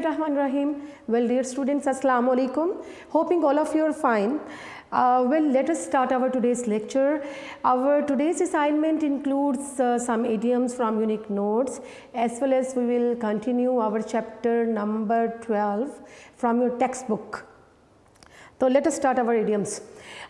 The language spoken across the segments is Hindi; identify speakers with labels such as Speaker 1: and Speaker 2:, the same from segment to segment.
Speaker 1: Bismillahirrahmanirrahim. Well, dear students, Assalamu alaikum. Hoping all of you are fine. Well, let us start our today's lecture. Our today's assignment includes some idioms from unique notes, as well as we will continue our chapter number 12 from your textbook. तो let us start our idioms.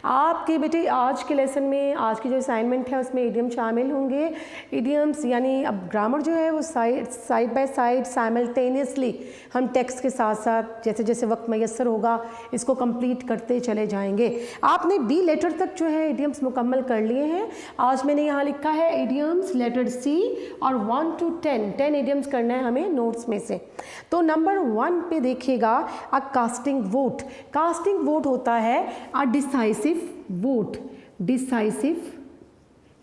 Speaker 1: आपके बेटे आज के लेसन में आज की जो असाइनमेंट है उसमें इडियम शामिल होंगे। इडियम्स यानी अब ग्रामर जो है वो साइड बाय साइड साइमल्टेनियसली हम टेक्स्ट के साथ साथ जैसे जैसे वक्त मैसर होगा इसको कंप्लीट करते चले जाएंगे। आपने बी लेटर तक जो है इडियम्स मुकम्मल कर लिए हैं। आज मैंने यहाँ लिखा है इडियम्स लेटर सी और 1 to 10 इडियम्स करना है हमें नोट्स में से। तो नंबर 1 पे देखिएगा अ कास्टिंग वोट। कास्टिंग वोट होता है अ डिसाइसिव वोट, डिसाइसिव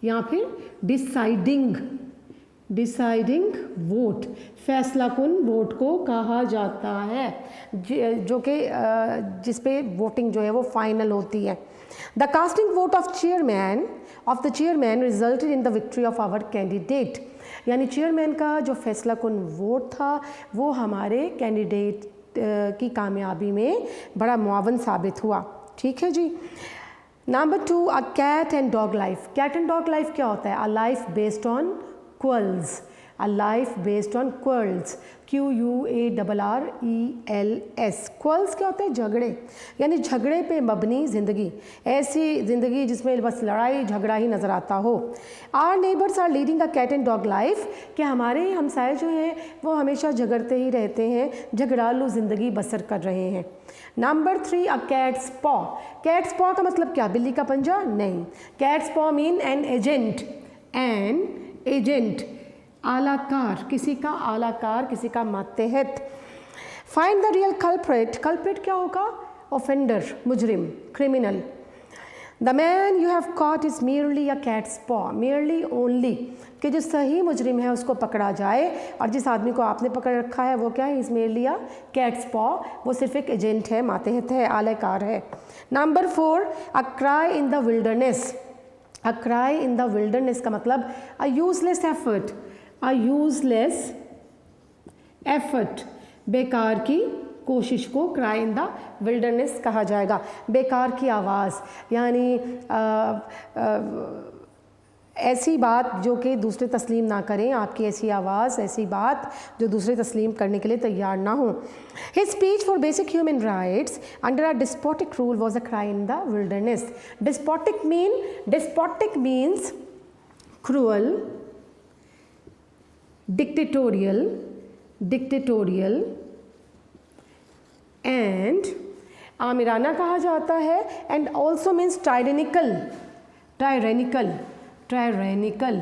Speaker 1: या फिर डिसाइडिंग वोट, फैसला कुन वोट को कहा जाता है जो कि जिस पे वोटिंग जो है वो फाइनल होती है। The casting vote of the chairman resulted in the victory of our candidate, यानी चेयरमैन का जो फैसला कुन वोट था वो हमारे कैंडिडेट की कामयाबी में बड़ा मुआवन साबित हुआ। ठीक है जी। Number 2 a cat and dog life. Cat and dog life क्या होता है? A life based on quarrels, a life based on quarrels, QUARRELS। Quarrels क्या होता है? झगड़े, यानी झगड़े पे मबनी ज़िंदगी, ऐसी ज़िंदगी जिसमें बस लड़ाई झगड़ा ही नज़र आता हो। Our neighbours are leading a cat and dog life, कि हमारे हमसाए जो हैं वो हमेशा झगड़ते ही रहते हैं, झगड़ालू ज़िंदगी बसर कर रहे हैं। नंबर 3 अ कैट्स पॉ। कैट्स पॉ का मतलब क्या? बिल्ली का पंजा? नहीं। कैट्स पॉ मीन एन एजेंट, आलाकार, किसी का आलाकार, किसी का मातहत। Find the real culprit. Culprit क्या होगा? ऑफेंडर, मुजरिम, criminal. The man you have caught is merely a cat's paw, merely only, कि जो सही मुजरिम है उसको पकड़ा जाए, और जिस आदमी को आपने पकड़ रखा है वो क्या है? इज़ मियरली अ कैट्स पॉ, वो सिर्फ एक एजेंट है, मातहत है, आलाकार है। Number 4 a cry in the wilderness. A cry in the wilderness का मतलब अ यूजलेस एफर्ट, अ यूजलेस एफर्ट, बेकार की कोशिश को क्राई इन द विल्डरनेस कहा जाएगा। बेकार की आवाज़, यानी ऐसी बात जो कि दूसरे तस्लीम ना करें, आपकी ऐसी आवाज़, ऐसी बात जो दूसरे तस्लीम करने के लिए तैयार ना हो। His speech for basic human rights under a despotic rule was a cry in the wilderness. Despotic means cruel, dictatorial and आमिराना कहा जाता है, एंड ऑल्सो मीन्स टायरेनिकल,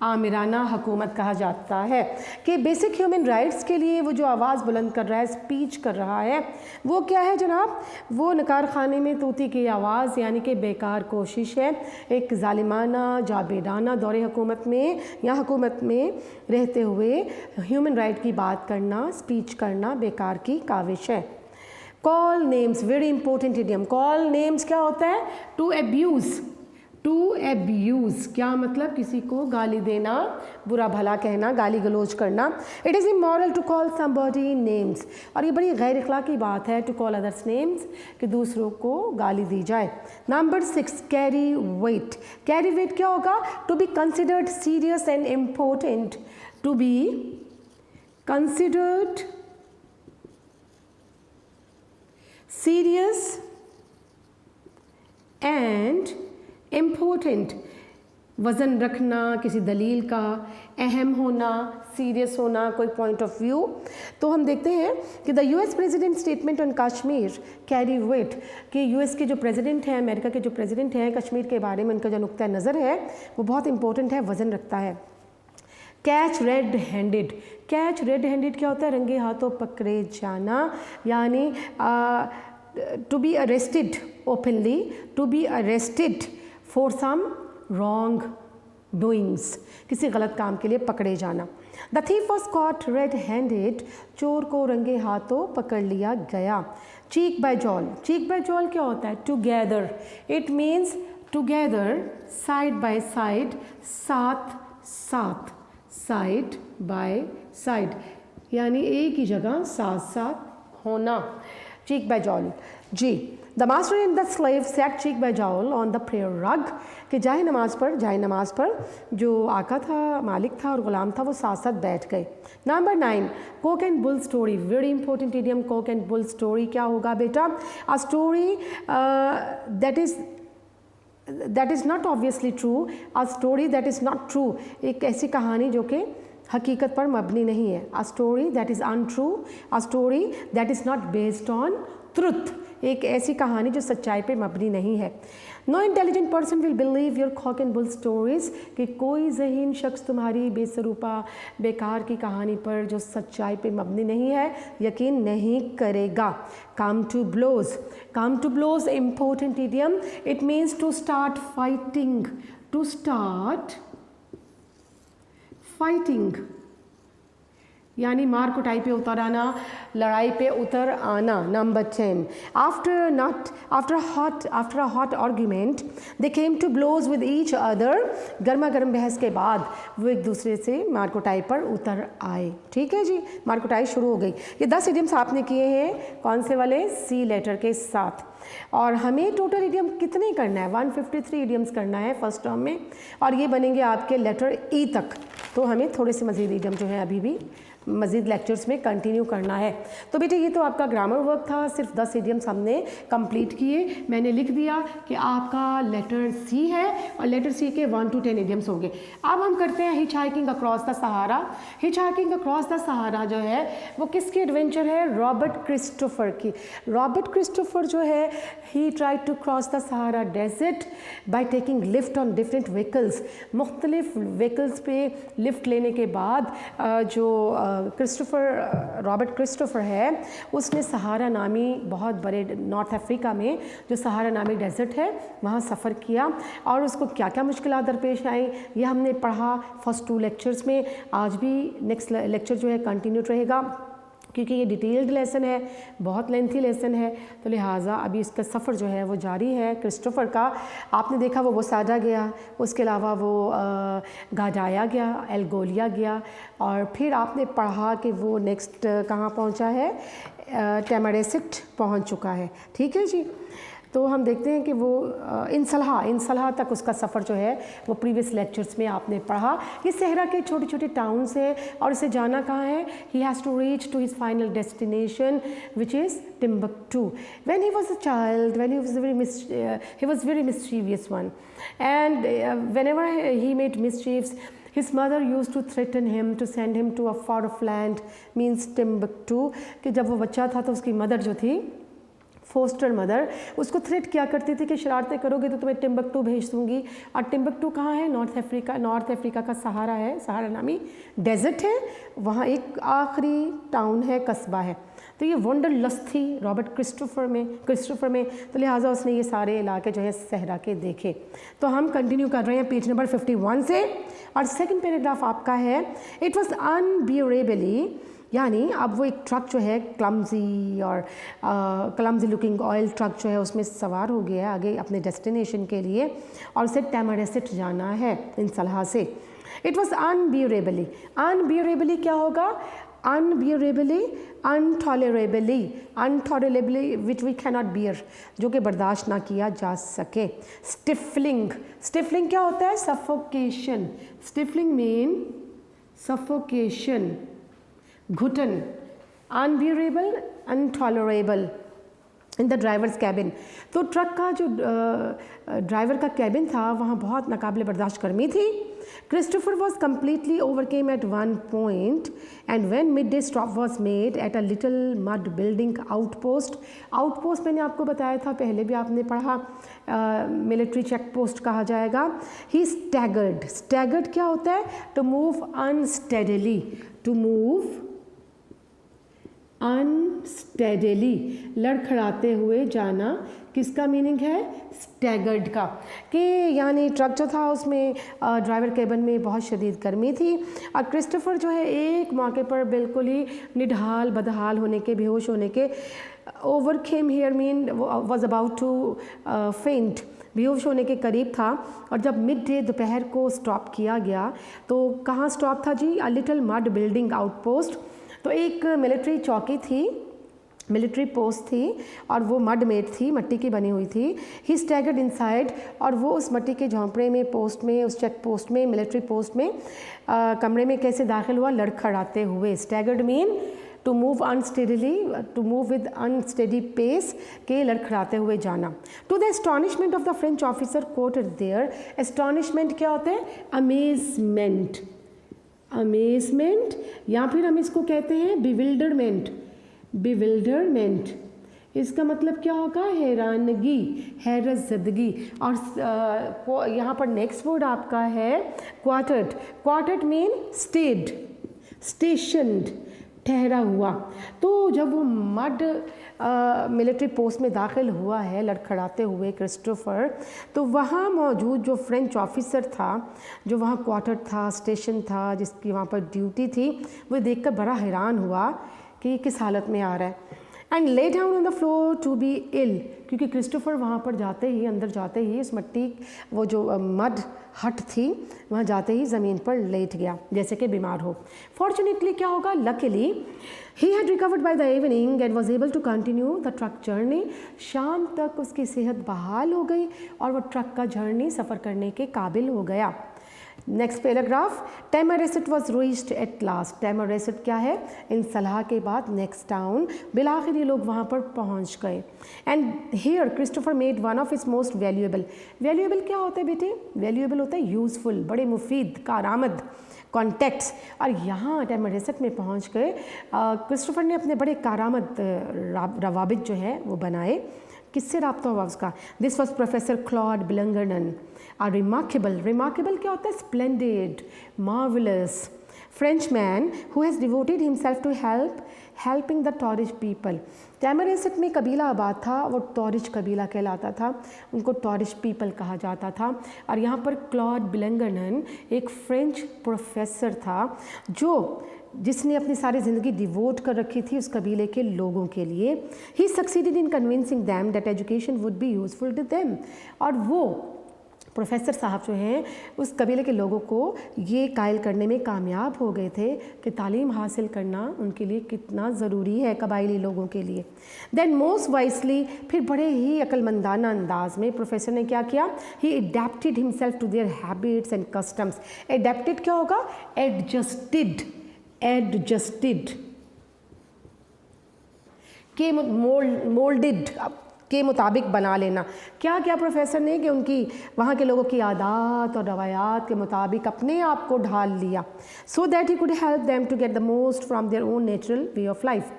Speaker 1: आमिराना हुकूमत कहा जाता है। कि बेसिक ह्यूमन राइट्स के लिए वो जो आवाज़ बुलंद कर रहा है, स्पीच कर रहा है, वो क्या है जनाब? वो नकार खाने में तूती की आवाज़, यानी कि बेकार कोशिश है, एक जालिमाना जाबेदाना दौरे हुकूमत में या हुकूमत में रहते हुए ह्यूमन राइट की बात करना, स्पीच करना बेकार की काविश है। Call names, very important idiom. Call names क्या होता है? टू एब्यूज़ क्या मतलब? किसी को गाली देना, बुरा भला कहना, गाली गलोच करना। It is immoral to call somebody names, और ये बड़ी गैर अखलाकी बात है टू कॉल अदर्स नेम्स, कि दूसरों को गाली दी जाए। Number 6 carry weight. Carry weight क्या होगा? To be considered serious and important, to be considered serious and important, वज़न रखना किसी दलील का, अहम होना, सीरियस होना, कोई पॉइंट ऑफ व्यू। तो हम देखते हैं कि the US president statement on Kashmir carry weight, कि US के जो प्रेसिडेंट हैं, अमेरिका के जो प्रेसिडेंट हैं, कश्मीर के बारे में उनका जो नुक्ता नज़र है वो बहुत इंपॉर्टेंट है, वज़न रखता है। Catch red handed. Catch red handed क्या होता है? रंगे हाथों पकड़े जाना, यानी to be arrested openly, to be arrested for some wrong doings, किसी गलत काम के लिए पकड़े जाना। The thief was caught red handed, चोर को रंगे हाथों पकड़ लिया गया। चीक बाय जॉल। चीक बाय जॉल क्या होता है? Together, it means together, side by side, साथ साथ, साइड बाय साइड, यानी एक ही जगह साथ साथ होना। cheek by jowl जी, the master and the slave sat cheek by jowl on the prayer rug, कि जाए नमाज पर जो आका था, मालिक था और ग़ुलाम था, वो साथ साथ बैठ गए। Number 9, Coke and bull story, very important idiom. Coke and bull story क्या होगा बेटा? अ story that is not obviously true, a story that is not true, एक ऐसी कहानी जो कि हकीकत पर मबनी नहीं है। A story that is untrue, a story that is not based on truth, एक ऐसी कहानी जो सच्चाई पे मबनी नहीं है। No intelligent person will believe your cock and bull stories, कि कोई ज़हीन शख्स तुम्हारी बेसरूपा बेकार की कहानी पर जो सच्चाई पे मबनी नहीं है यकीन नहीं करेगा। Come to blows important idiom, it means to start fighting, to start fighting यानी मार कुटाई पे उतर आना, लड़ाई पे उतर आना। Number 10, after a hot argument they came to blows with each other, गर्मा गर्म बहस के बाद वो एक दूसरे से मार कुटाई पर उतर आए। ठीक है जी, मार कुटाई शुरू हो गई। ये 10 इडियम्स आपने किए हैं, कौन से वाले? सी लेटर के साथ। और हमें टोटल इडियम कितने करना है? 153 इडियम्स करना है फर्स्ट टर्म में, और ये बनेंगे आपके लेटर ई तक। तो हमें थोड़े से मज़ीद इडियम जो है अभी भी मज़ीद लेक्चर्स में कंटिन्यू करना है। तो बेटे ये तो आपका ग्रामर वर्क था, सिर्फ 10 इडियम्स हमने कंप्लीट किए। मैंने लिख दिया कि आपका लेटर सी है और लेटर सी के 1 to 10 इडियम्स होंगे। अब हम करते हैं hitch hiking across the Sahara. Hitch hiking across the Sahara जो है वो किसकी एडवेंचर है? रॉबर्ट क्रिस्टोफर की। रॉबर्ट क्रिस्टोफर जो है ही tried to cross the Sahara desert by taking lift on different vehicles. मुख्तलिफ व्हीकल्स पे लिफ्ट लेने के बाद जो रॉबर्ट क्रिस्टोफर है उसने सहारा नामी बहुत बड़े नॉर्थ अफ्रीका में जो सहारा नामी डेजर्ट है वहाँ सफ़र किया, और उसको क्या क्या मुश्किलात दरपेश आई ये हमने पढ़ा फर्स्ट 2 लेक्चर्स में। आज भी नेक्स्ट लेक्चर जो है कंटिन्यू रहेगा, क्योंकि ये डिटेल्ड लेसन है, बहुत लेंथी लेसन है, तो लिहाजा अभी इसका सफ़र जो है वो जारी है क्रिस्टोफर का। आपने देखा वो वसाडा गया, उसके अलावा वो गाडाया गया, एल्गोलिया गया, और फिर आपने पढ़ा कि वो नेक्स्ट कहाँ पहुँचा है? टेमारेसिट पहुँच चुका है। ठीक है जी, तो हम देखते हैं कि वो इंसलहा तक उसका सफ़र जो है वो प्रीवियस लेक्चर्स में आपने पढ़ा। ये सहरा के छोटे छोटे टाउन्स हैं और इसे जाना कहाँ है? He has to reach to his final destination which is Timbuktu. When he was a child, when he was very mischievous one, and whenever he made mischiefs, his mother used to threaten him to send him to a far off land, means Timbuktu, कि जब वो बच्चा था तो उसकी मदर जो थी, फोस्टर मदर, उसको थ्रेट किया करती थी कि शरारतें करोगे तो तुम्हें टिम्बकटू भेज दूंगी। और टिम्बकटू कहाँ है? नॉर्थ अफ्रीका का सहारा है, सहारा नामी डेजर्ट है, वहाँ एक आखिरी टाउन है, कस्बा है। तो ये वंडरलस्ट थी रॉबर्ट क्रिस्टोफर में, तो लिहाजा उसने ये सारे इलाके जो है सहरा के देखे। तो हम कंटिन्यू कर रहे हैं पेज नंबर 51 से, और सेकंड पैराग्राफ आपका है, इट वॉज अनबियरेबली, यानी अब वो एक ट्रक जो है क्लमजी लुकिंग ऑयल ट्रक जो है उसमें सवार हो गया है आगे अपने डेस्टिनेशन के लिए, और उसे टेमारेसिट जाना है इंसलहा से। इट वॉज अनबियरेबली क्या होगा? अनबियरेबली, अनटॉलरेबली विच वी कैनॉट बियर, जो कि बर्दाश्त ना किया जा सके। स्टिफलिंग क्या होता है? सफोकेशन। स्टिफलिंग मीन सफोकेशन, घुटन। Unbearable, untolerable in the driver's cabin. तो ट्रक का जो ड्राइवर का कैबिन था वहाँ बहुत नाकाबिले बर्दाश्त गर्मी थी। Christopher was completely overcame at one point, and when midday stop was made at a little mud building outpost. Outpost मैंने आपको बताया था, पहले भी आपने पढ़ा, मिलिट्री चेक पोस्ट कहा जाएगा। ही स्टैगर्ड क्या होता है? To move unsteadily, to move unsteadily, लड़खड़ाते हुए जाना। किसका मीनिंग है? स्टैगर्ड का, कि यानी ट्रक जो था उसमें ड्राइवर केबिन में बहुत शदीद गर्मी थी, और क्रिस्टोफर जो है एक मौके पर बिल्कुल ही निढाल बदहाल होने के, बेहोश होने के, overcame here mean was about to faint, बेहोश होने के करीब था। और जब मिड डे दोपहर को स्टॉप किया गया तो कहाँ स्टॉप था जी? A little mud building outpost, तो एक मिलिट्री चौकी थी, मिलिट्री पोस्ट थी और वो मड मेड थी, मिट्टी की बनी हुई थी। ही स्टैगर्ड इनसाइड, और वो उस मिट्टी के झोंपड़े में, पोस्ट में, उस चेक पोस्ट में, मिलिट्री पोस्ट में कमरे में कैसे दाखिल हुआ? लड़खड़ाते हुए। Staggered mean to move unsteadily, to move with unsteady pace, के लड़खड़ाते हुए जाना। To the astonishment of the French officer coated there, astonishment क्या होता है? अमेजमेंट, अमेजमेंट, या फिर हम इसको कहते हैं बिविल्डरमेंट, बिविल्डरमेंट, इसका मतलब क्या होगा? हैरानगी, हैरतज़दगी। और यहाँ पर नेक्स्ट वर्ड आपका है क्वार्टर्ड। क्वार्टर्ड मीन स्टेड, स्टेशनड, ठहरा हुआ। तो जब वो मड मिलिट्री पोस्ट में दाखिल हुआ है लड़खड़ाते हुए क्रिस्टोफर, तो वहाँ मौजूद जो फ्रेंच ऑफिसर था, जो वहाँ क्वार्टर था, स्टेशन था, जिसकी वहाँ पर ड्यूटी थी, वो देखकर बड़ा हैरान हुआ कि ये किस हालत में आ रहा है। And lay down on the floor to be ill, क्योंकि क्रिस्टोफर वहाँ पर जाते ही, अंदर जाते ही, उस मिट्टी, वो जो मड हट थी, वहाँ जाते ही ज़मीन पर लेट गया जैसे कि बीमार हो। फॉर्चुनेटली क्या होगा? Luckily he had recovered by the evening and was able to continue the truck journey. शाम तक उसकी सेहत बहाल हो गई और वो ट्रक का जर्नी सफ़र करने के काबिल हो गया। Next paragraph, Tamanrasset was reached at last. Tamanrasset क्या है? इन सलाह के बाद नेक्स्ट टाउन, बिलाखिर ये लोग वहाँ पर पहुँच गए। And here Christopher made one of is most valuable. Valuable क्या होता है बेटे? वैल्यूएबल होता है यूज़फुल, बड़े मुफीद, कारआमद कॉन्टेक्ट्स। और यहाँ टैमरेसेट में पहुँच गए क्रिस्टोफर ने अपने बड़े कारआमद रवाबित जो है वो बनाए। किससे रब्ता हुआ उसका? This was professor Claude Blanguernon, a remarkable, remarkable क्या होता है? Splendid, marvellous Frenchman who has devoted himself to helping the Tuareg people. Tamanrasset में कबीला आबाद था, वो टॉरिज कबीला कहलाता था, उनको टॉरिज पीपल कहा जाता था। और यहाँ पर क्लॉड बिलंगरनन एक फ्रेंच प्रोफेसर था जिसने अपनी सारी ज़िंदगी डिवोट कर रखी थी उस कबीले के लोगों के लिए। He succeeded in convincing them that education would be useful to them. और वो प्रोफेसर साहब जो हैं उस कबीले के लोगों को ये कायल करने में कामयाब हो गए थे कि तालीम हासिल करना उनके लिए कितना ज़रूरी है कबायली लोगों के लिए। देन मोस्ट वाइसली, फिर बड़े ही अक्लमंदाना अंदाज में प्रोफेसर ने क्या किया? He adapted himself to their habits and customs. Adapted क्या होगा? एडजस्टेड, एडजस्टेड के मोल्डेड के मुताबिक बना लेना। क्या क्या प्रोफेसर ने कि उनकी वहाँ के लोगों की आदत और रवायात के मुताबिक अपने आप को ढाल लिया। So that he could help them to get the most from their own natural way of life,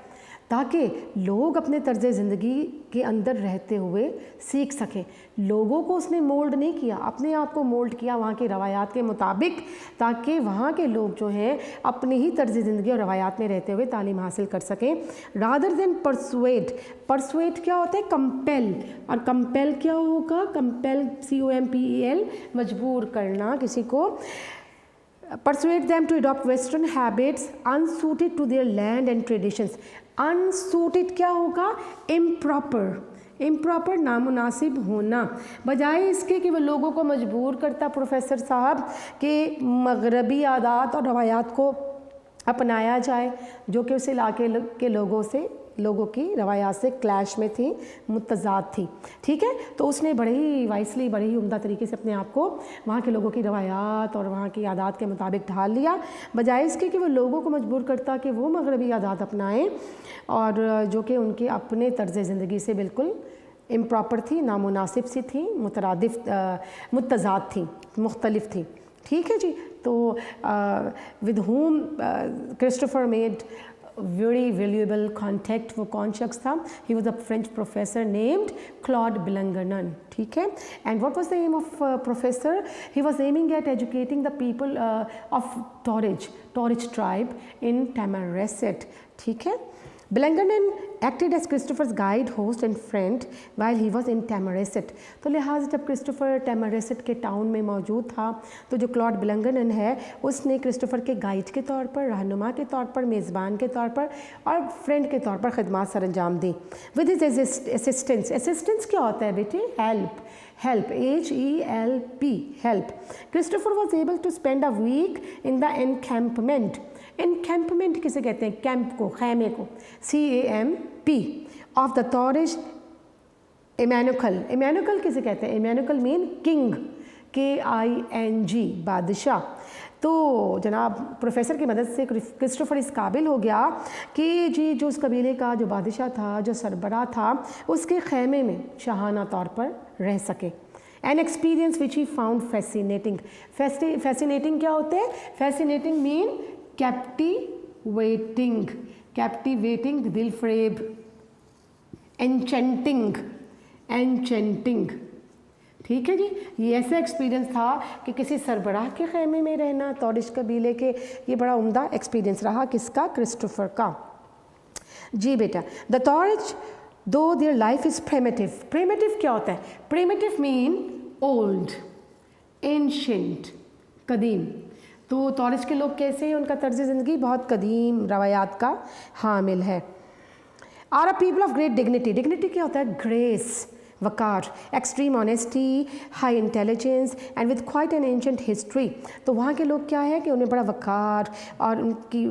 Speaker 1: ताकि लोग अपने तर्ज ज़िंदगी के अंदर रहते हुए सीख सकें। लोगों को उसने मोल्ड नहीं किया, अपने आप को मोल्ड किया वहाँ के रवायात के मुताबिक, ताकि वहाँ के लोग जो हैं अपनी ही तर्ज ज़िंदगी और रवायात में रहते हुए तालीम हासिल कर सकें। रादर देन परसुएड, परसुएड क्या होता है? कंपेल, और कंपेल क्या होगा? कंपेल, COMPEL, मजबूर करना किसी को। Persuade them to adopt Western habits unsuited to their land and traditions. Unsuited क्या होगा? Improper, इम्प्रॉपर, नामुनासिब होना। बजाय इसके कि वो लोगों को मजबूर करता प्रोफेसर साहब कि मगरबी आदात और रवायात को अपनाया जाए जो कि उस इलाके के लोगों की रवायात से क्लैश में थी, मुतज़ाद थी। ठीक है, तो उसने बड़े ही वाइसली, बड़े ही उम्दा तरीके से अपने आप को वहाँ के लोगों की रवायात और वहाँ की आदात के मुताबिक ढाल लिया, बजाय इसके कि वो लोगों को मजबूर करता कि वो मगरबी आदात अपनाएं और जो कि उनके अपने तर्ज ज़िंदगी से बिल्कुल इम्प्रॉपर थी, नामुनासिब सी थी, मुतज़ाद थी, मुख्तलिफ थी। ठीक है जी। तो with home Christopher made very valuable contact। वो कौन शख्स था? He was a French professor named Claude Bilangernon। ठीक है। And what was the aim of professor? He was aiming at educating the people of Torij tribe in Tamaracet। ठीक है। Bilangernon acted as Christopher's guide, host and friend while he was in Tamaracet। तो लिहाजा जब क्रिस्टोफर टैमरेसेट के टाउन में मौजूद था तो जो क्लॉड बिलंगरनन है उसने क्रिस्टोफर के गाइड के तौर पर, रहनुमा के तौर पर, मेज़बान के तौर पर और फ्रेंड के तौर पर खिदमत सर अंजाम दी। विद हिज असिस्टेंस, असिस्टेंस क्या होता है बेटे? Help, help, HELP, help। Christopher was able to spend a week in the encampment एनकैम्पमेंट किसे कहते हैं? कैंप को, खैमे को, CAMP ऑफ द तौरिश इमैनुकल। इमैनुकल किसे कहते हैं? इमैनुकल मीन किंग, KING, बादशाह। तो जनाब प्रोफेसर की मदद से क्रिस्टोफर इस काबिल हो गया कि जी जो उस कबीले का जो बादशाह था, जो सरबराह था, उसके खैमे में शाहाना तौर पर रह सके। An experience which he found fascinating. Fascinating क्या होते हैं? फैसिनेटिंग मीन कैप्टिवेटिंग, कैप्टिवेटिंग, दिलफरेब, एनचेंटिंग, एनचेंटिंग। ठीक है जी, ये ऐसा एक्सपीरियंस था कि किसी सरबराह के खैमे में रहना, तौरिश कबीले के, ये बड़ा उम्दा एक्सपीरियंस रहा किसका? क्रिस्टोफर का। जी बेटा, द तौरिश दो their life is primitive. Primitive क्या होता है? प्रिमिटिव मीन ओल्ड, एंशिएंट, कदीम। तो तौरिश के लोग कैसे हैं? उनका तर्ज ज़िंदगी बहुत कदीम रवायात का हामिल है। Are a people of great dignity. Dignity क्या होता है? ग्रेस, वकार, extreme honesty, high intelligence and with quite an ancient history. तो वहाँ के लोग क्या है कि उन्हें बड़ा वकार और उनकी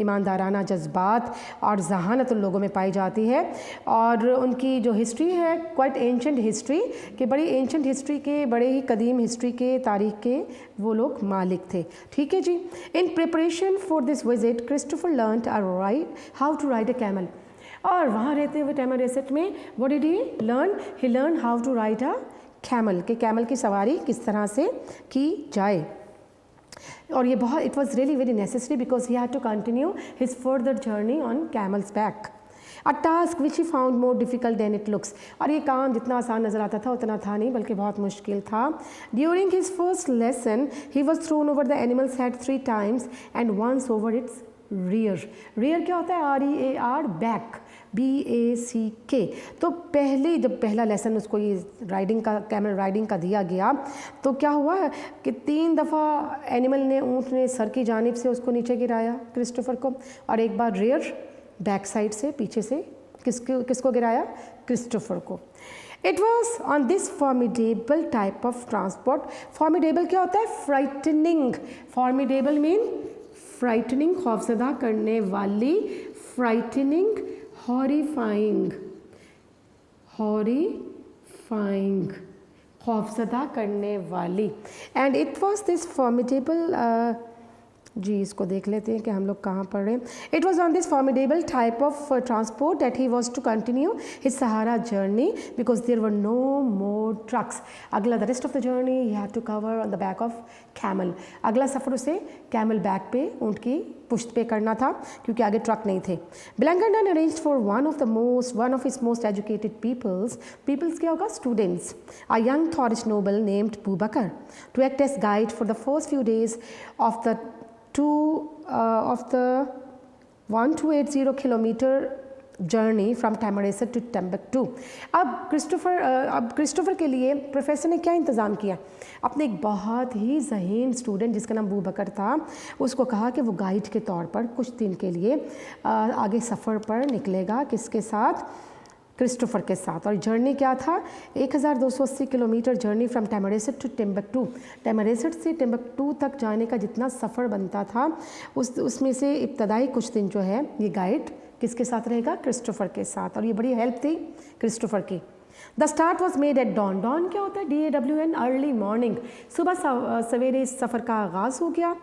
Speaker 1: ईमानदाराना जज्बात और जहानत उन लोगों में पाई जाती है, और उनकी जो हिस्ट्री है क्वाइट एंशेंट हिस्ट्री, के बड़ी एंशेंट हिस्ट्री के, बड़े ही कदीम हिस्ट्री के, तारीख के वो लोग मालिक थे। ठीक है जी। In preparation for this visit Christopher learned how to ride a camel. और वहाँ रहते हुए टैमरेसेट में what did he learn? He learn how to ride a camel, कि कैमल की सवारी किस तरह से की जाए। और ये बहुत, it was really very necessary because he had to continue his further journey on camel's back. A task which he found more difficult than it looks. और ये काम जितना आसान नज़र आता था उतना था नहीं, बल्कि बहुत मुश्किल था। During his first lesson he was thrown over the animal's head 3 times and once over its rear. Rear क्या होता है? REAR, back, BACK। तो जब पहला लेसन उसको ये राइडिंग का, कैमल राइडिंग का दिया गया, तो क्या हुआ कि 3 दफ़ा एनिमल ने, ऊँट ने सर की जानिब से उसको नीचे गिराया क्रिस्टोफर को, और एक बार रियर, बैक साइड से, पीछे से किसको गिराया? क्रिस्टोफर को। It was on this formidable type of transport. Formidable क्या होता है? फ्राइटनिंग। फॉर्मिडेबल मीन फ्राइटनिंग, खौफजदा करने वाली, फ्राइटनिंग, हॉरिफाइंग, हॉरिफाइंग, खौफजदा करने वाली। And it was this formidable, जी इसको देख लेते हैं कि हम लोग कहाँ पढ़ रहे हैं। It was on this formidable type of transport that he was to continue his Sahara journey because there were no more trucks. अगला the rest of the journey he had to cover on the back of camel. अगला सफ़र उसे कैमल बैक पे, ऊँट की पुश्त पे करना था, क्योंकि आगे ट्रक नहीं थे। Blanguernon arranged for one of his most educated peoples क्या होगा? Students, a young Tuareg noble named Boubakar to act as guide for the first few days of the 1280 kilometre journey from Tamanrasset to Timbuktu. अब क्रिस्टोफर के लिए प्रोफेसर ने क्या इंतज़ाम किया? अपने एक बहुत ही ज़हीन स्टूडेंट जिसका नाम बूबकर था, उसको कहा कि वो गाइड के तौर पर कुछ दिन के लिए आगे सफ़र पर निकलेगा। किसके साथ? क्रिस्टोफर के साथ। और जर्नी क्या था? 1280 kilometre journey from Tamanrasset to Timbuktu. Tamanrasset से टिम्बक्टू तक जाने का जितना सफ़र बनता था, उसमें से इब्तदाई कुछ दिन जो है ये गाइड किसके साथ रहेगा? क्रिस्टोफर के साथ। और ये बड़ी हेल्प थी क्रिस्टोफर की। The start was made at dawn. Dawn क्या होता है? DAWN, अर्ली मॉर्निंग, सुबह सवेरे इस सफ़र का आगाज़ हो गया।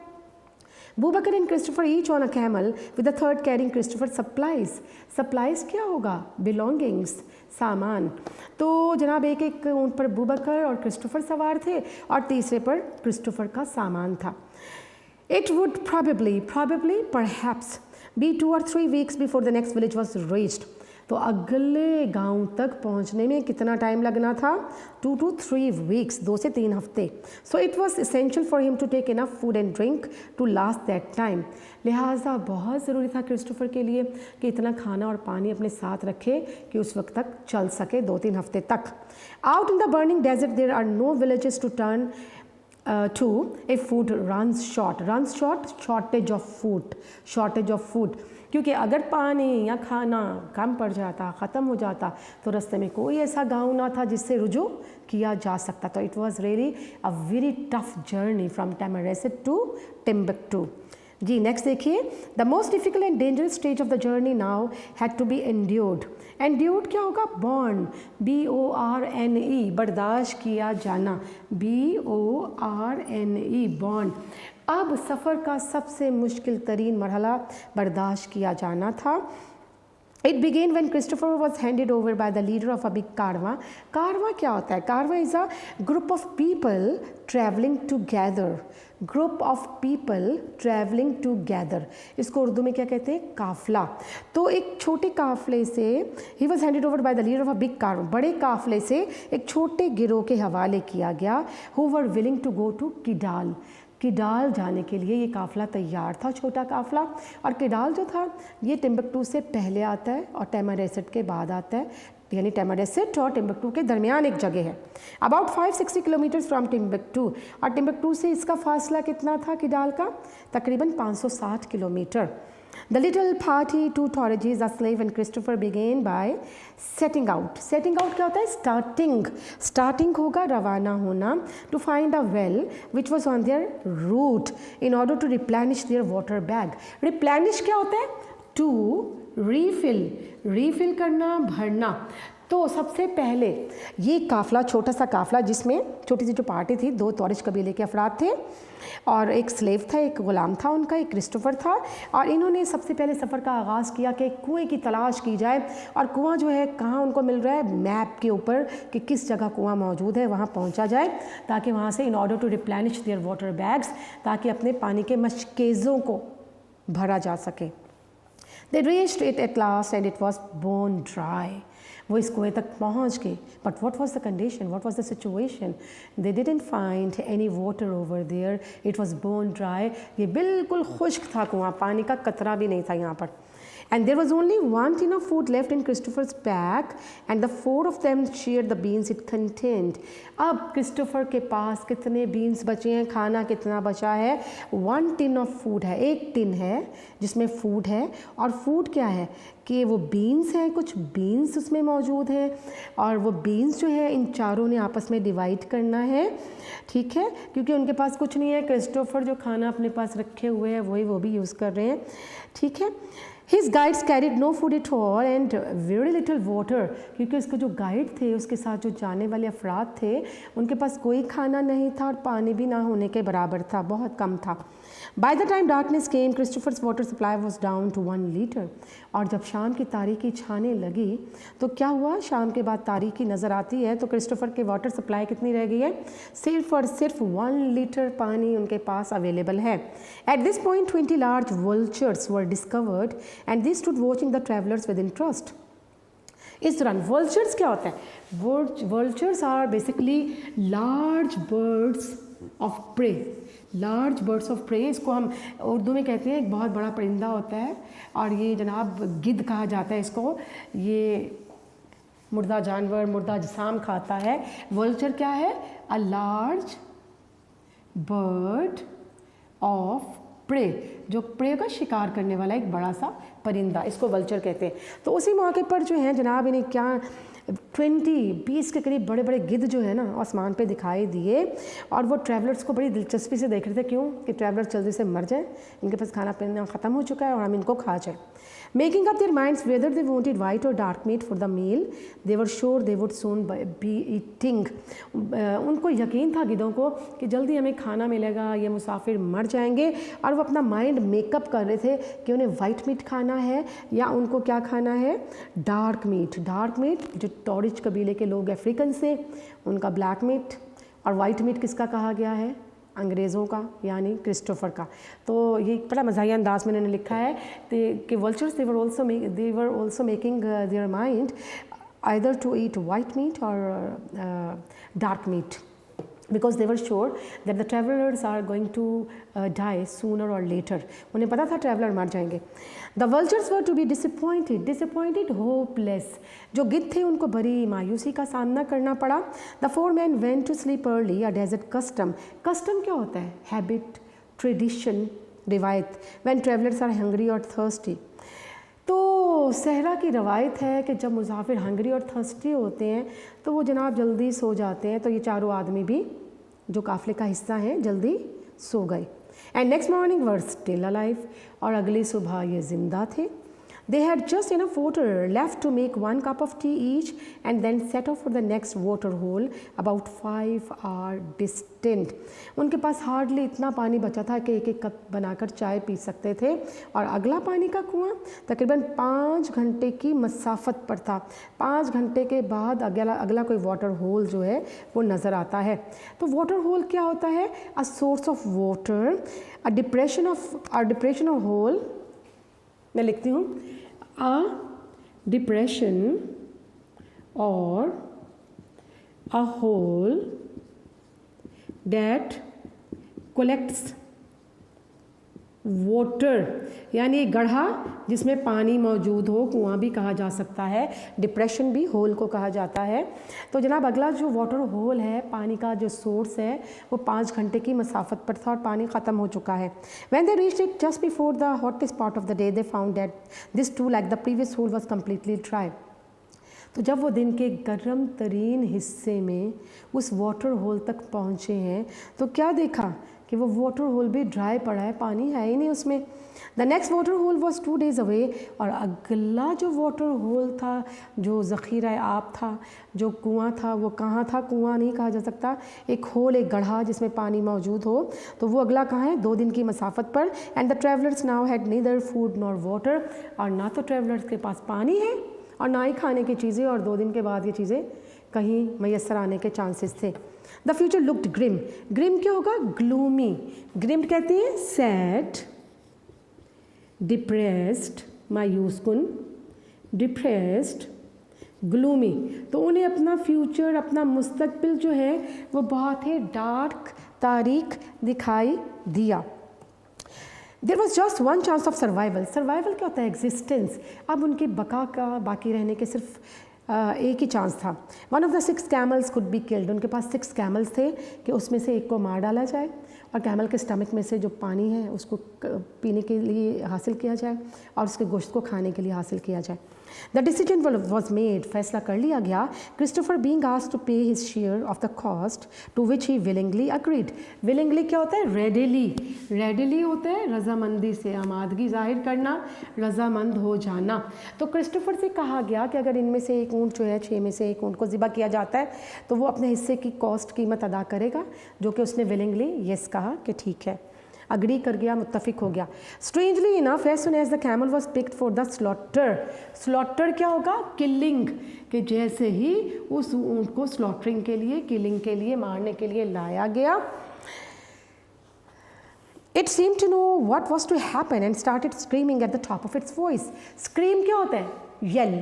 Speaker 1: बूबकर and Christopher each on a camel with the third carrying Christopher supplies. Supplies क्या होगा? बिलोंगिंग्स, सामान। तो जनाब एक एक ऊँट पर बूबकर और क्रिस्टोफर सवार थे, और तीसरे पर क्रिस्टोफर का सामान था। It would probably perhaps be 2 or 3 weeks before the next village was reached। तो अगले गांव तक पहुंचने में कितना टाइम लगना था? 2 to 3 weeks, 2 से 3 हफ्ते। So it was essential for him to take enough food and drink to last that time. लिहाजा बहुत ज़रूरी था क्रिस्टोफर के लिए कि इतना खाना और पानी अपने साथ रखे कि उस वक्त तक चल सके, 2-3 हफ्ते तक। Out in the burning desert there are no villages to turn to if food runs short, shortage of food। क्योंकि अगर पानी या खाना कम पड़ जाता, ख़त्म हो जाता, तो रास्ते में कोई ऐसा गांव ना था जिससे रुजू किया जा सकता। तो it was really a very tough journey from Tamanrasset to Timbuktu. जी नेक्स्ट देखिए, the most difficult and dangerous stage of the journey now had to be endured. Endured क्या होगा? बॉर्न, BORNE, बर्दाश्त किया जाना, BORNE, बॉर्न। अब सफ़र का सबसे मुश्किल तरीन मरहला बर्दाश्त किया जाना था। It began when Christopher was handed over by the leader of a big कारवां। कारवां क्या होता है? कारवां is a group of people travelling together, group of people travelling together, इसको उर्दू में क्या कहते हैं? काफ़िला। तो एक छोटे काफ़िले से, he was handed over by the leader of a big कारवां, बड़े काफ़िले से एक छोटे गिरोह के हवाले किया गया, who were willing to go to Kidal. Kidal जाने के लिए ये काफ़िला तैयार था, छोटा काफ़िला। और किडाल जो था ये टिम्बकटू से पहले आता है और टैमारेसेट के बाद आता है, यानी टैमारेसेट और टिम्बकटू के दरमियान एक जगह है, अबाउट 560 किलोमीटर्स फ्रॉम टिम्बकटू। और टिम्बकटू से इसका फासला कितना था किडाल का? तकरीबन 560 kilometre. The little party to Torres, a slave, and Christopher began by setting out. Setting out क्या होता है? Starting. Starting होगा रवाना होना, to find a well which was on their route in order to replenish their water bag. Replenish क्या होता है? To refill. Refill करना, भरना। तो सबसे पहले ये काफ़िला, छोटा सा काफ़िला जिसमें छोटी सी जो पार्टी थी, 2 तोरिश कबीले के अफराद थे और एक स्लेव था, एक ग़ुलाम था उनका, एक क्रिस्टोफर था। और इन्होंने सबसे पहले सफ़र का आगाज़ किया कि कुएं की तलाश की जाए, और कुआं जो है कहाँ उनको मिल रहा है? मैप के ऊपर कि किस जगह कुआं मौजूद है, वहाँ पहुँचा जाए, ताकि वहाँ से in order to replenish their water bags, ताकि अपने पानी के मशकेज़ों को भरा जा सके। They reached it at last and it was bone dry. वो इस कुएं तक पहुँच गए, but what was the condition? What was the situation? They didn't find any water over there. It was bone dry. ये बिल्कुल खुश्क था कुआं, पानी का कतरा भी नहीं था यहाँ पर। And there was only one tin of food left in Christopher's pack, and the 4 of them shared the beans it contained. अब क्रिस्टोफर के पास कितने बीन्स बचे हैं, खाना कितना बचा है? 1 tin of food है, एक टिन है जिसमें फूड है। और फूड क्या है कि वो बीन्स हैं, कुछ बीन्स उसमें मौजूद हैं, और वो बीन्स जो है इन चारों ने आपस में डिवाइड करना है, ठीक है, क्योंकि उनके पास कुछ नहीं है। क्रिस्टोफर जो खाना अपने पास रखे हुए हैं वही वो भी यूज़ कर रहे हैं, ठीक है। His guides carried no food at all and very little water, क्योंकि उसके जो गाइड थे, उसके साथ जो जाने वाले अफराद थे, उनके पास कोई खाना नहीं था और पानी भी ना होने के बराबर था, बहुत कम था। By the time darkness came, Christopher's water supply was down to 1 liter. और जब शाम की तारीकी छाने लगी तो क्या हुआ? शाम के बाद तारीकी नज़र आती है तो क्रिस्टोफर के वाटर सप्लाई कितनी रह गई है? सिर्फ और सिर्फ 1 लीटर पानी उनके पास अवेलेबल है। At this point 20 large vultures were discovered and they stood watching the travelers with interest. इस दौरान vultures क्या होता है? Vultures are basically large birds of prey. Large birds of prey, इसको हम उर्दू में कहते हैं, एक बहुत बड़ा परिंदा होता है, और ये जनाब गिद्ध कहा जाता है इसको। ये मुर्दा जानवर, मुर्दा जिसाम खाता है। वल्चर क्या है? A large bird of prey, जो प्रे का शिकार करने वाला एक बड़ा सा परिंदा, इसको वल्चर कहते हैं। तो उसी मौके पर जो है जनाब इन्हें क्या 20 के करीब बड़े बड़े गिद्ध जो है ना आसमान पे दिखाई दिए, और वो ट्रैवलर्स को बड़ी दिलचस्पी से देख रहे थे। क्यों? कि ट्रैवलर्स जल्दी से मर जाए, इनके पास खाना पीना ख़त्म हो चुका है और हम इनको खा जाए। Making up their minds whether they wanted white और dark meat for the meal, they were sure they would soon be eating. उनको यकीन था गिद्धों को कि जल्दी हमें खाना मिलेगा, ये मुसाफिर मर जाएंगे, और वो अपना माइंड मेकअप कर रहे थे कि उन्हें वाइट मीट खाना है या उनको क्या खाना है? Dark meet. डार्क मीट जो टॉरिज कबीले के लोग अफ्रीकन से, उनका ब्लैक मीट, और वाइट मीट किसका कहा गया है? अंग्रेज़ों का, यानी क्रिस्टोफर का। तो ये बड़ा मज़ाहिया अंदाज में उन्होंने लिखा है कि vultures they were also making their mind either to eat white meat और dark meat, because they were sure that the travelers are going to die sooner or later. उन्हें पता था ट्रैवलर मर जाएंगे। The vultures were to be disappointed, hopeless. जो गिद्ध थे उनको बड़ी मायूसी का सामना करना पड़ा। The 4 men went to sleep early, a desert custom. Custom क्या होता है? Habit, tradition, रिवायत। When travelers are hungry or thirsty. तो सहरा की रवायत है कि जब मुसाफिर हंगरी और थर्स्टी होते हैं तो वो जनाब जल्दी सो जाते हैं। तो ये चारों आदमी भी जो काफ़िले का हिस्सा हैं जल्दी सो गए। And next morning were still alive, और अगली सुबह ये ज़िंदा थे। They had just enough water left to make 1 cup of tea each and then set off for the next water hole about 5 hours distant. उनके पास हार्डली इतना पानी बचा था कि एक कप बनाकर चाय पी सकते थे, और अगला पानी का कुआं तकरीबन 5 घंटे की मसाफत पर था। 5 घंटे के बाद अगला कोई वाटर होल जो है वो नज़र आता है। तो वाटर होल क्या होता है? A source of water, a depression of hole, मैं लिखती हूँ, a depression or a hole that collects water, यानी एक गड्ढा जिसमें पानी मौजूद हो, कुआं भी कहा जा सकता है, डिप्रेशन भी होल को कहा जाता है। तो जनाब अगला जो वाटर होल है, पानी का जो सोर्स है, वो 5 घंटे की मसाफत पर था और पानी ख़त्म हो चुका है। When they reached it just before the hottest part of the day, they found that this too, like the previous hole, was completely dry. तो जब वो दिन के गर्म तरीन हिस्से में उस वाटर होल तक पहुँचे हैं तो क्या देखा कि वो वाटर होल भी ड्राई पड़ा है, पानी है ही नहीं उसमें। The next water hole was 2 days away, और अगला जो वाटर होल था, जो ज़ख़ीरा आब था, जो कुआं था, वो कहाँ था? कुआं नहीं कहा जा सकता, एक होल, एक गड्ढा जिसमें पानी मौजूद हो, तो वो अगला कहाँ है? 2 दिन की मसाफत पर। And the travellers now had neither food nor water, और ना तो ट्रैवलर्स के पास पानी है और ना ही खाने की चीज़ें, और 2 दिन के बाद ये चीज़ें कहीं मैसर आने के चांसेस थे। The future looked grim. Grim क्या होगा? ग्लूमी। ग्रिम कहते हैं सैड, डिप्रेस्ड, मायूसकुन, डिप्रेस्ड, ग्लूमी। तो उन्हें अपना फ्यूचर, अपना मुस्तकबिल जो है वो बहुत ही डार्क, तारीक दिखाई दिया। There was just 1 chance of survival. Survival क्या होता है? एग्जिस्टेंस। अब उनकी बका का, बाकी रहने के सिर्फ एक ही चांस था। 1 of the 6 camels could be killed। उनके पास 6 कैमल्स थे कि उसमें से एक को मार डाला जाए और कैमल के स्टमक में से जो पानी है उसको पीने के लिए हासिल किया जाए और उसके गोश्त को खाने के लिए हासिल किया जाए। द डिसीजन वॉज मेड, फैसला कर लिया गया। Christopher being asked to pay his share of the cost to which he willingly agreed. Willingly क्या होता है? रेडिली। रेडिली होता है रजामंदी से, आमादगी जाहिर करना, रजामंद हो जाना। तो क्रिस्टोफर से कहा गया कि अगर इनमें से एक ऊँट जो है, 6 में से एक ऊँट को ज़िबा किया जाता है तो वो अपने हिस्से की कॉस्ट, कीमत अदा करेगा, जो कि उसने विलिंगली यस कहा कि ठीक है, अग्री कर गया, मुत्तफिक हो गया। Strangely enough as soon as the camel was picked for the slaughter. Slaughter क्या होगा? किलिंग, कि जैसे ही उस ऊँट को स्लॉटरिंग के लिए, किलिंग के लिए, मारने के लिए लाया गया, it seemed to know what was to happen and started screaming at the top of its voice. Scream क्या होता है? Yell,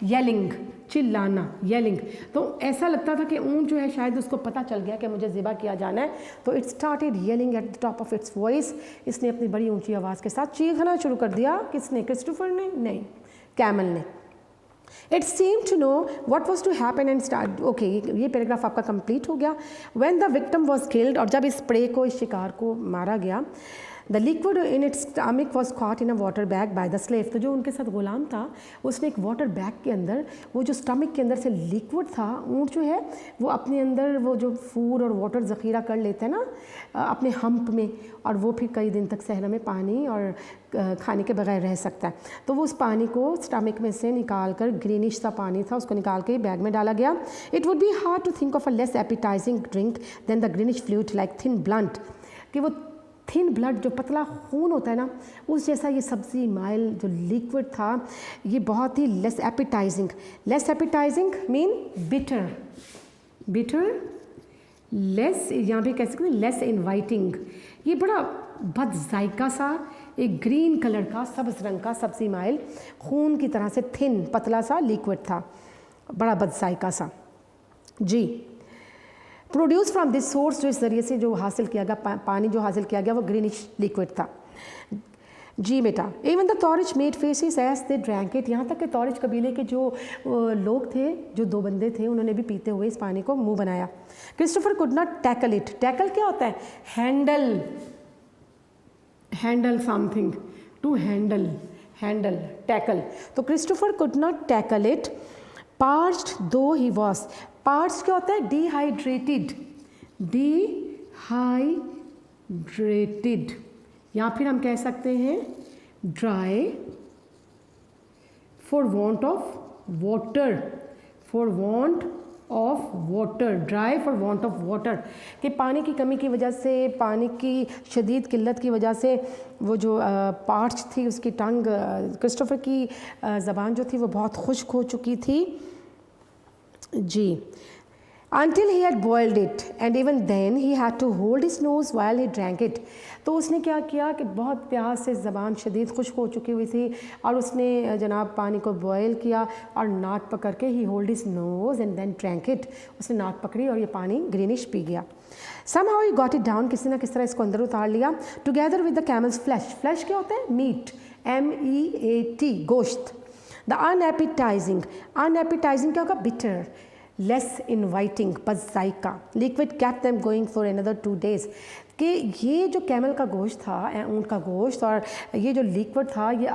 Speaker 1: yelling, चिल्लाना, yelling। तो ऐसा लगता था कि ऊँट जो है शायद उसको पता चल गया कि मुझे ज़िबा किया जाना है, तो it started yelling at the top of its voice। इसने अपनी बड़ी ऊंची आवाज़ के साथ चीखना शुरू कर दिया। किसने? क्रिस्टोफर ने? नहीं, कैमल ने। It seemed to know what was to happen and start। Okay, ये पैराग्राफ आपका कंप्लीट हो गया। When the victim was killed, और जब इस प्रे को, इस शिकार को मारा गया, the liquid in its stomach was caught in a water bag by the slave. तो जो उनके साथ गुलाम था उसने एक वाटर बैग के अंदर, वो जो स्टमक के अंदर से लिक्विड था, ऊँट जो है वो अपने अंदर वो जो फूड और वाटर ज़ख़ीरा कर लेते हैं ना अपने हम्प में, और वो फिर कई दिन तक सहरा में पानी और खाने के बगैर रह सकता है। तो वो उस पानी को स्टमक में से निकाल कर, ग्रीनिश सा पानी था, उसको निकाल के बैग में डाला गया। It would be hard to think of a less appetising drink than the greenish fluid like thin blunt, कि वो थिन ब्लड, जो पतला खून होता है ना, उस जैसा ये सब्ज़ी माइल जो लिक्विड था, ये बहुत ही less appetizing. Less appetizing mean bitter, bitter, less, यहाँ पे कह सकते हैं लेस इनवाइटिंग। ये बड़ा बद जायका सा, एक ग्रीन कलर का, सब्ज़ रंग का सब्ज़ी माइल, खून की तरह से थिन, पतला सा लिक्विड था, बड़ा बद जायका सा। जी, प्रोड्यूस फ्रॉम दिस सोर्स, जो इस ज़रिए से जो हासिल किया गया, पानी जो हासिल किया गया वो ग्रीनिश लिक्विड था। जी बेटा। Even the Tuareg made faces as they drank it. यहाँ तक कि तौरिच कबीले के जो लोग थे, जो 2 बंदे थे, उन्होंने भी पीते हुए इस पानी को मुंह बनाया। Christopher could not tackle it. Tackle क्या होता है? Handle, handle something, to handle, handle, tackle. तो Christopher could not tackle it, parched though he was. Parched क्या होता है? Dehydrated, dehydrated. या फिर हम कह सकते हैं dry for want of water, for want of water, dry for want of water, कि पानी की कमी की वजह से, पानी की शदीद किल्लत की वजह से वो जो पार्च थी, उसकी टंग, क्रिस्टोफर की ज़बान जो थी वो बहुत खुश्क हो चुकी थी जी। Until he had boiled it and even then he had to hold his nose while he drank it. तो उसने क्या किया कि बहुत प्यास से ज़बान शदीद खुश्क हो चुकी हुई थी और उसने जनाब पानी को बॉयल किया और नाक पकड़ के he hold his nose and then drank it, उसने नाक पकड़ी और ये पानी ग्रीनिश पी गया। Somehow he got it down, किसी ना किस तरह इसको अंदर उतार लिया। Together with the camel's flesh, flesh क्या होता है? मीट, MEAT, गोश्त। The unappetizing, unappetizing क्या होगा? bitter, less inviting, बस जायका, liquid kept them going for another 2 days, कि ये जो कैमल का गोश्त था, ऊँट का गोश्त, और ये जो लिक्विड था, ये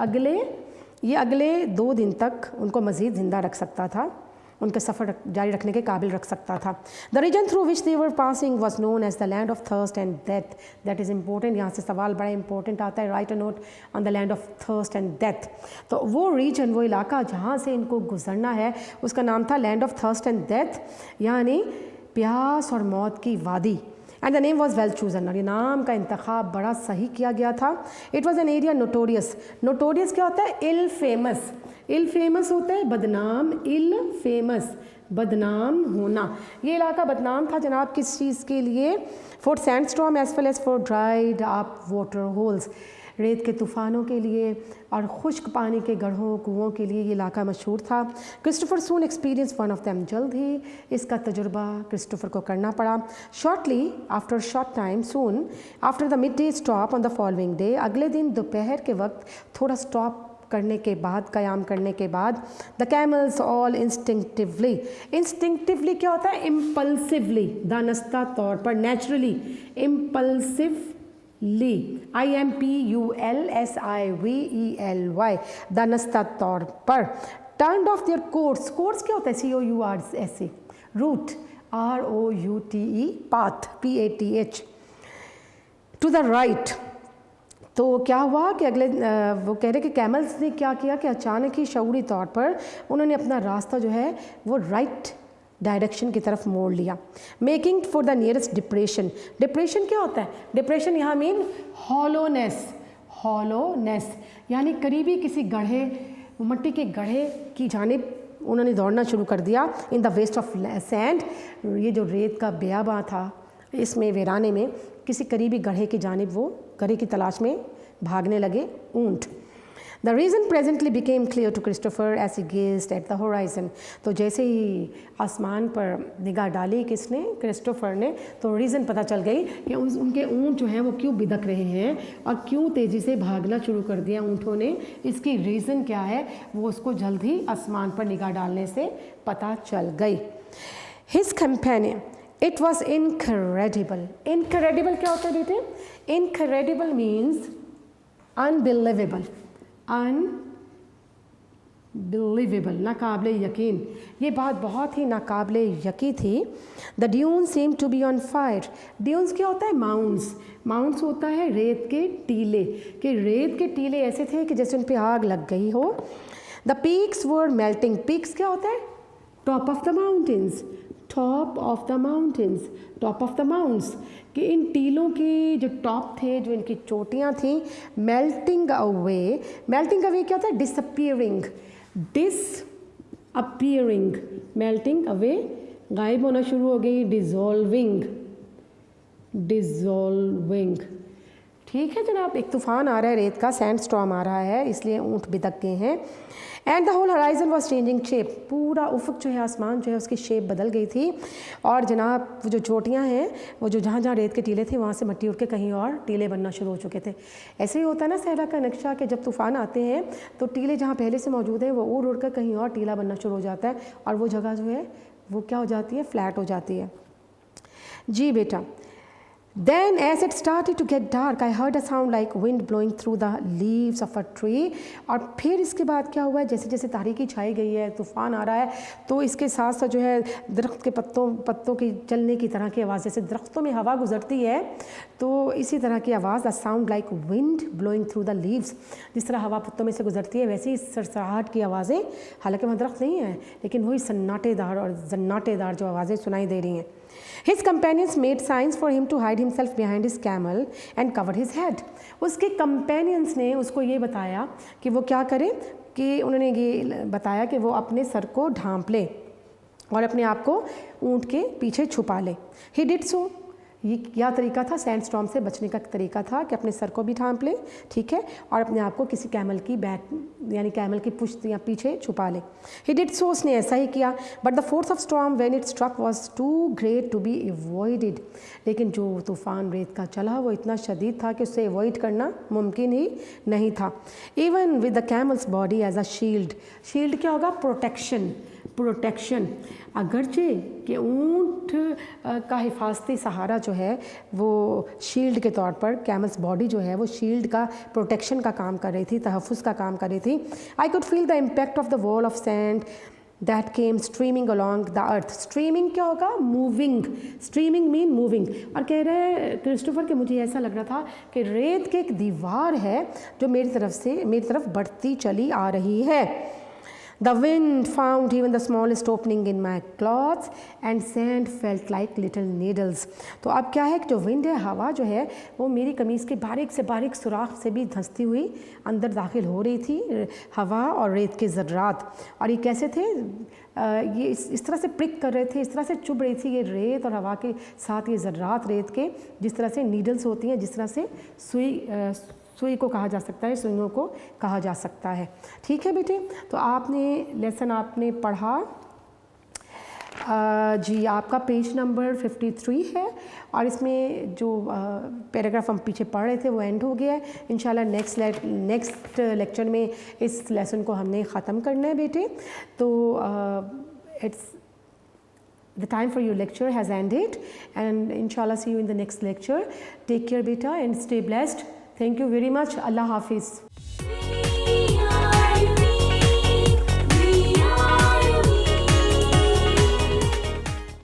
Speaker 1: अगले 2 दिन तक उनको मज़ीद ज़िंदा रख सकता था, उनके सफ़र जारी रखने के काबिल रख सकता था। The region through which they were passing was known as the land of thirst and death. That is important, यहाँ से सवाल बड़ा इंपॉर्टेंट आता है, write a note on the land of thirst and death. तो वो रीजन, वो इलाका जहाँ से इनको गुजरना है, उसका नाम था land of thirst and death, यानी प्यास और मौत की वादी। And the name was well chosen, और ये नाम का इंतखाब बड़ा सही किया गया था। It was an area notorious, notorious क्या होता है? इल फेमस, इल फेमस होता है बदनाम, इल फेमस बदनाम होना। ये इलाका बदनाम था जनाब किस चीज़ के लिए? For sandstorm as well as for dried up water holes, रेत के तूफ़ानों के लिए और खुश्क पानी के गढ़ों कुओं के लिए ये इलाका मशहूर था। Christopher soon experience one of them, जल्द ही इसका तजुर्बा क्रिस्टोफर को करना पड़ा। Shortly after short time soon after the mid day stop on the following day, अगले दिन दोपहर के वक्त थोड़ा स्टॉप करने के बाद, कयाम करने के बाद, the camels all instinctively, instinctively क्या होता है? इम्पल्सिवली, दानस्ता तौर पर, नेचुरली, इम्पल्सिवली, IMPULSIVELY, दानस्ता तौर पर, turned off their course, course क्या होता है? COURSE, route, ROUTE, path, PATH, to the right. तो क्या हुआ कि अगले वो कह रहे कि कैमल्स ने क्या किया कि अचानक ही शऊरी तौर पर उन्होंने अपना रास्ता जो है वो राइट डायरेक्शन की तरफ मोड़ लिया। Making for the nearest depression, depression क्या होता है? डिप्रेशन यहाँ मीन हॉलोनेस, हॉलोनेस यानी करीबी किसी गड्ढे, मिट्टी के गड्ढे की जानिब उन्होंने दौड़ना शुरू कर दिया। In the waste of sand, ये जो रेत का बेआबा था, इसमें वीराने में किसी करीबी गड्ढे की जानिब वो गड्ढे की तलाश में भागने लगे ऊँट। The reason presently became clear to Christopher as he gazed at the horizon, तो जैसे ही आसमान पर निगाह डाली किसने? क्रिस्टोफर ने, तो रीज़न पता चल गई कि उनके ऊँट जो हैं वो क्यों बिदक रहे हैं और क्यों तेज़ी से भागना शुरू कर दिया ऊँटों ने। इसकी रीज़न क्या है वो उसको जल्द ही आसमान पर निगाह डालने से पता चल गई। His companion, it was incredible, incredible क्या होता है बेटे? इनक्रेडिबल मीन्स अनबिलीवेबल, अनबिलीवेबल, नाकाबिले यकीन। ये बात बहुत ही नाकाबिले यकीन थी। The dunes seem to be on fire, dunes क्या होता है? माउंट्स, माउंट्स होता है रेत के टीले, कि रेत के टीले ऐसे थे कि जैसे उन पर आग लग गई हो। The peaks were melting, peaks क्या होता है? Top of the mountains, top of the mountains, top of the mounts, कि इन टीलों की जो टॉप थे, जो इनकी चोटियाँ थीं, मेल्टिंग अवे, मेल्टिंग अवे क्या होता है? डिसअपियरिंग, डिसअपियरिंग, मेल्टिंग अवे गायब होना शुरू हो गई, डिज़ोल्विंग, डिज़ोल्विंग। ठीक है जनाब, एक तूफ़ान आ रहा है रेत का, सैंड स्टॉर्म आ रहा है, इसलिए ऊँट बिदक गए हैं। And the whole horizon was changing shape, पूरा उफक जो है, आसमान जो है, उसकी शेप बदल गई थी। और जनाब वो जो चोटियाँ हैं, वो जो जहाँ जहाँ रेत के टीले थे वहाँ से मिट्टी उड़ के कहीं और टीले बनना शुरू हो चुके थे। ऐसे ही होता है ना सहरा का नक्शा, कि जब तूफ़ान आते हैं तो टीले जहाँ पहले से मौजूद हैं वो उड़ कर कहीं और टीला बनना शुरू हो जाता है और वो जगह जो है वो क्या हो जाती है? फ्लैट हो जाती है। जी बेटा, Then as it started to get dark, I heard a sound like wind blowing through the leaves of a tree. और फिर इसके बाद क्या हुआ है, जैसे जैसे तारीकी छाई गई है, तूफ़ान आ रहा है, तो इसके साथ साथ जो है दरख्त के पत्तों की चलने की तरह की आवाज़, जैसे दरख्तों में हवा गुजरती है तो इसी तरह की आवाज़, a sound like wind blowing through the leaves, जिस तरह हवा पत्तों में से गुजरती है वैसी सरसराहट की आवाज़ें, हालांकि वहाँ दरख्त नहीं है लेकिन वही सन्नाटेदार जो आवाज़ें सुनाई दे रही हैं. His companions made signs for him to hide himself behind his camel and cover his head. उसके companions ने उसको ये बताया कि वो क्या करे, कि उन्होंने ये बताया कि वो अपने सर को ढांप ले और अपने आप को ऊँट के पीछे छुपा ले. He did so. ये क्या तरीका था, सैंडस्टॉर्म से बचने का तरीका था कि अपने सर को भी ढांप ले, ठीक है, और अपने आप को किसी कैमल की बैक यानी कैमल की पुश्त या पीछे छुपा ले. ही डिड सो, उसने ऐसा ही किया. But the force of storm when it struck was too great to be avoided. लेकिन जो तूफ़ान रेत का चला वो इतना शदीद था कि उसे अवॉइड करना मुमकिन ही नहीं था. Even with the camel's body as a shield. Shield क्या होगा, प्रोटेक्शन. अगरचे कि ऊँट का हिफाजती सहारा जो है वो शील्ड के तौर पर कैमल्स बॉडी जो है वो शील्ड का, प्रोटेक्शन का काम कर रही थी, तहफ़्फ़ुज़ का काम कर रही थी. I could feel the impact of the wall of sand that came streaming along the earth. Streaming क्या होगा, मूविंग. Streaming mean moving. और कह रहे हैं क्रिस्टोफर कि मुझे ऐसा लग रहा था कि रेत की एक दीवार है जो मेरी तरफ बढ़ती चली आ रही है. The wind found even the smallest opening in my clothes and sand felt like little needles. तो अब क्या है कि जो विंड है, हवा जो है वो मेरी कमीज़ के बारीक से बारीक सुराख से भी धंसती हुई अंदर दाखिल हो रही थी, हवा और रेत के ज़र्रात. और ये कैसे थे, ये इस तरह से प्रिक कर रहे थे, इस तरह से चुभ रही थी ये रेत और हवा के साथ ये ज़र्रात रेत के, जिस तरह से नीडल्स होती हैं, जिस तरह से सुई को कहा जा सकता है, सुइयों को कहा जा सकता है. ठीक है बेटे, तो लेसन आपने पढ़ा जी. आपका पेज नंबर 53 है और इसमें जो पैराग्राफ हम पीछे पढ़ रहे थे वो एंड हो गया है. इंशाल्लाह नेक्स्ट लेक्चर में इस लेसन को हमने ख़त्म करना है बेटे. तो it's the time for your lecture has ended and inshallah see you in the next lecture. Take care beta and stay blessed. Thank you very much. Allah Hafiz.